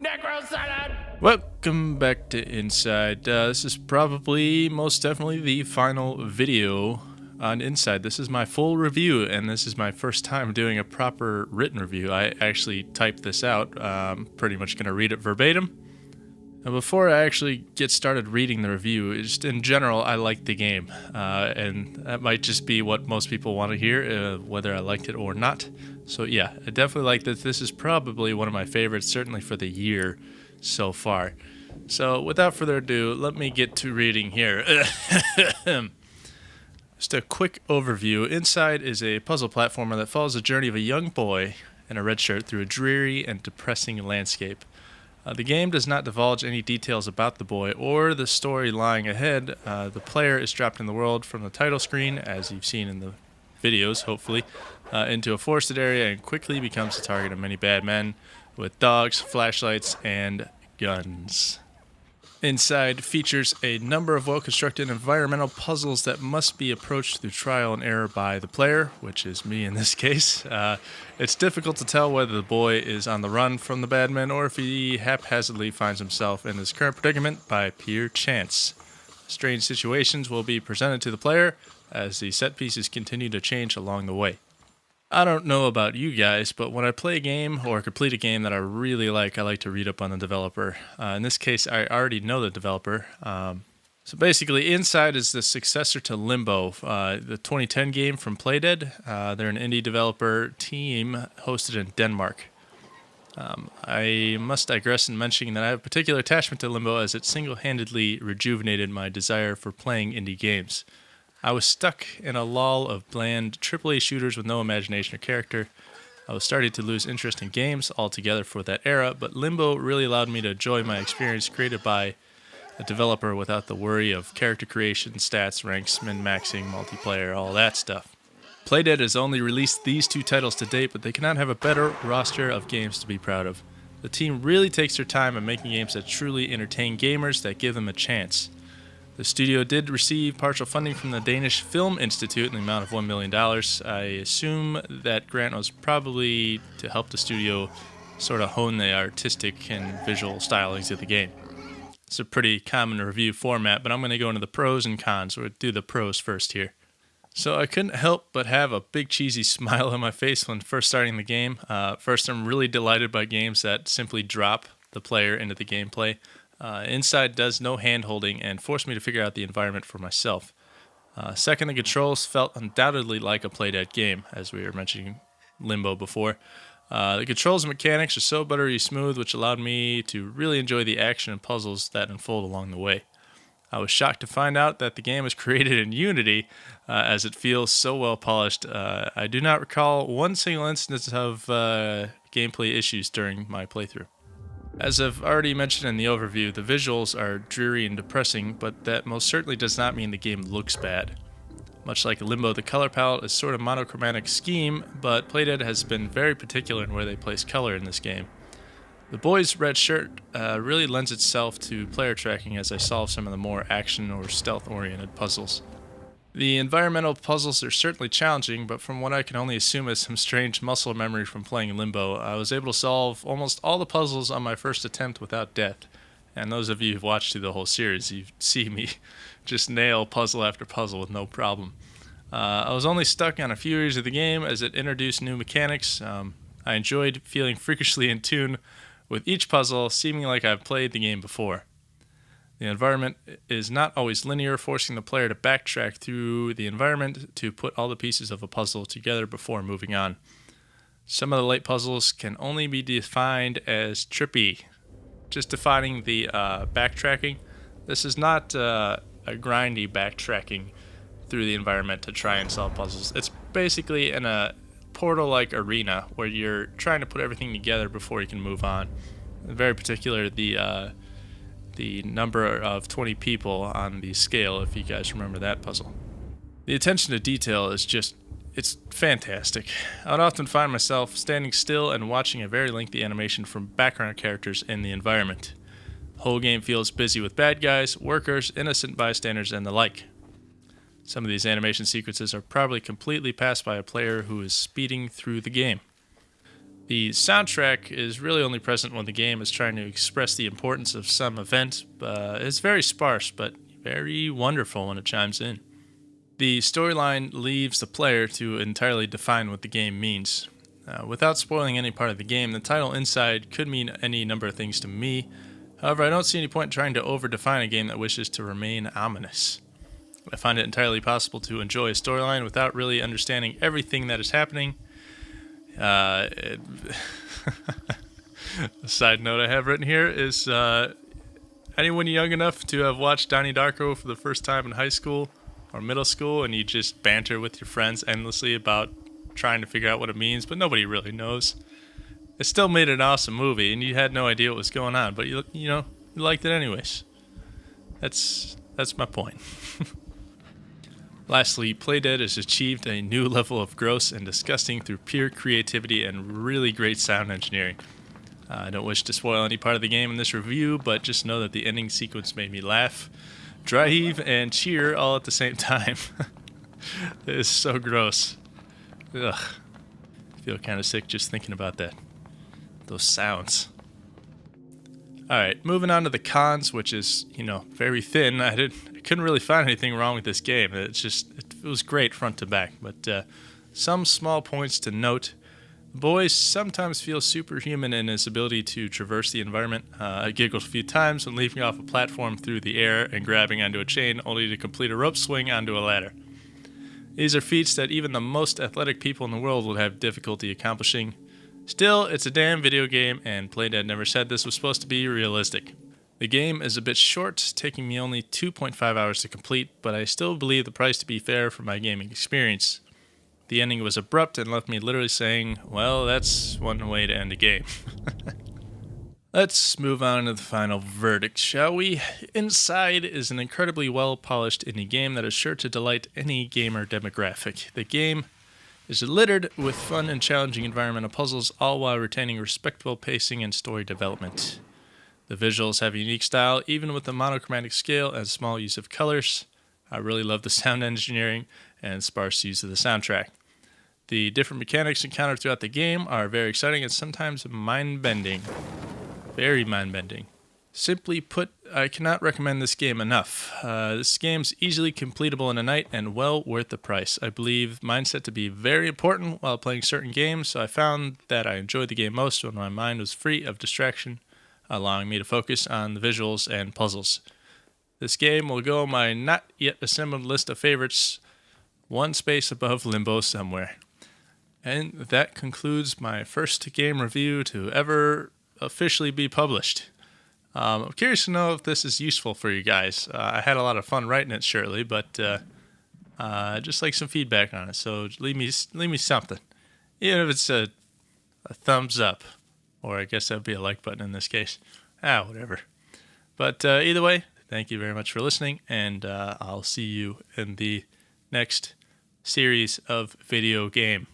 NECROSALAD! Welcome back to Inside. This is probably, most definitely, the final video on Inside. This is my full review, and this is my first time doing a proper written review. I actually typed this out. Pretty much going to read it verbatim. Now, before I actually get started reading the review, just in general, I like the game. And that might just be what most people want to hear, whether I liked it or not. So yeah, I definitely like this. This is probably one of my favorites, certainly for the year so far. So without further ado, let me get to reading here. Just a quick overview. Inside is a puzzle platformer that follows the journey of a young boy in a red shirt through a dreary and depressing landscape. The game does not divulge any details about the boy or the story lying ahead. The player is dropped in the world from the title screen, as you've seen in the videos, hopefully, into a forested area and quickly becomes the target of many bad men with dogs, flashlights, and guns. Inside features a number of well-constructed environmental puzzles that must be approached through trial and error by the player, which is me in this case. It's difficult to tell whether the boy is on the run from the bad men or if he haphazardly finds himself in his current predicament by pure chance. Strange situations will be presented to the player as the set pieces continue to change along the way. I don't know about you guys, but when I play a game or complete a game that I really like, I like to read up on the developer. In this case, I already know the developer. So basically, Inside is the successor to Limbo, the 2010 game from Playdead. They're an indie developer team hosted in Denmark. I must digress in mentioning that I have a particular attachment to Limbo as it single-handedly rejuvenated my desire for playing indie games. I was stuck in a lull of bland AAA shooters with no imagination or character. I was starting to lose interest in games altogether for that era, but Limbo really allowed me to enjoy my experience created by a developer without the worry of character creation, stats, ranks, min-maxing, multiplayer, all that stuff. Playdead has only released these two titles to date, but they cannot have a better roster of games to be proud of. The team really takes their time in making games that truly entertain gamers that give them a chance. The studio did receive partial funding from the Danish Film Institute in the amount of $1 million. I assume that grant was probably to help the studio sort of hone the artistic and visual stylings of the game. It's a pretty common review format, but I'm going to go into the pros and cons. We'll do the pros first here. So I couldn't help but have a big cheesy smile on my face when first starting the game. First, I'm really delighted by games that simply drop the player into the gameplay. Inside does no hand-holding and forced me to figure out the environment for myself. Second, the controls felt undoubtedly like a Playdead game, as we were mentioning Limbo before. The controls and mechanics are so buttery smooth, which allowed me to really enjoy the action and puzzles that unfold along the way. I was shocked to find out that the game was created in Unity, as it feels so well polished. I do not recall one single instance of gameplay issues during my playthrough. As I've already mentioned in the overview, the visuals are dreary and depressing, but that most certainly does not mean the game looks bad. Much like Limbo, the color palette is sort of monochromatic scheme, but Playdead has been very particular in where they place color in this game. The boy's red shirt really lends itself to player tracking as I solve some of the more action or stealth-oriented puzzles. The environmental puzzles are certainly challenging, but from what I can only assume is some strange muscle memory from playing Limbo, I was able to solve almost all the puzzles on my first attempt without death. And those of you who've watched through the whole series, you see me just nail puzzle after puzzle with no problem. I was only stuck on a few areas of the game as it introduced new mechanics. I enjoyed feeling freakishly in tune with each puzzle, seeming like I've played the game before. The environment is not always linear, forcing the player to backtrack through the environment to put all the pieces of a puzzle together before moving on. Some of the late puzzles can only be defined as trippy. Just defining the backtracking, this is not a grindy backtracking through the environment to try and solve puzzles. It's basically in a portal-like arena where you're trying to put everything together before you can move on. In very particular, the number of 20 people on the scale, if you guys remember that puzzle. The attention to detail is it's fantastic. I would often find myself standing still and watching a very lengthy animation from background characters in the environment. The whole game feels busy with bad guys, workers, innocent bystanders, and the like. Some of these animation sequences are probably completely passed by a player who is speeding through the game. The soundtrack is really only present when the game is trying to express the importance of some event. It's very sparse, but very wonderful when it chimes in. The storyline leaves the player to entirely define what the game means. Without spoiling any part of the game, the title Inside could mean any number of things to me. However, I don't see any point in trying to over-define a game that wishes to remain ominous. I find it entirely possible to enjoy a storyline without really understanding everything that is happening. A side note I have written here is anyone young enough to have watched Donnie Darko for the first time in high school or middle school, and you just banter with your friends endlessly about trying to figure out what it means, but nobody really knows. It still made an awesome movie, and you had no idea what was going on, but you liked it anyways. That's my point. Lastly, Playdead has achieved a new level of gross and disgusting through pure creativity and really great sound engineering. I don't wish to spoil any part of the game in this review, but just know that the ending sequence made me laugh, dry heave, and cheer all at the same time. It is so gross. Ugh. I feel kind of sick just thinking about that. Those sounds. Alright, moving on to the cons, which is, very thin. I couldn't really find anything wrong with this game. It was great front to back, but some small points to note. The boy sometimes feels superhuman in his ability to traverse the environment. I giggled a few times when leaping off a platform through the air and grabbing onto a chain only to complete a rope swing onto a ladder. These are feats that even the most athletic people in the world would have difficulty accomplishing. Still, it's a damn video game, and Playdead never said this was supposed to be realistic. The game is a bit short, taking me only 2.5 hours to complete, but I still believe the price to be fair for my gaming experience. The ending was abrupt and left me literally saying, well, that's one way to end a game. Let's move on to the final verdict, shall we? Inside is an incredibly well-polished indie game that is sure to delight any gamer demographic. The game is littered with fun and challenging environmental puzzles, all while retaining respectable pacing and story development. The visuals have a unique style, even with the monochromatic scale and small use of colors. I really love the sound engineering and sparse use of the soundtrack. The different mechanics encountered throughout the game are very exciting and sometimes mind-bending. Very mind-bending. Simply put, I cannot recommend this game enough. This game's easily completable in a night and well worth the price. I believe mindset to be very important while playing certain games, so I found that I enjoyed the game most when my mind was free of distraction, allowing me to focus on the visuals and puzzles. This game will go on my not yet assembled list of favorites, one space above Limbo somewhere. And that concludes my first game review to ever officially be published. I'm curious to know if this is useful for you guys. I had a lot of fun writing it, surely, but just like some feedback on it. So leave me something, even if it's a thumbs up, or I guess that'd be a like button in this case. Whatever. But either way, thank you very much for listening, and I'll see you in the next series of video game.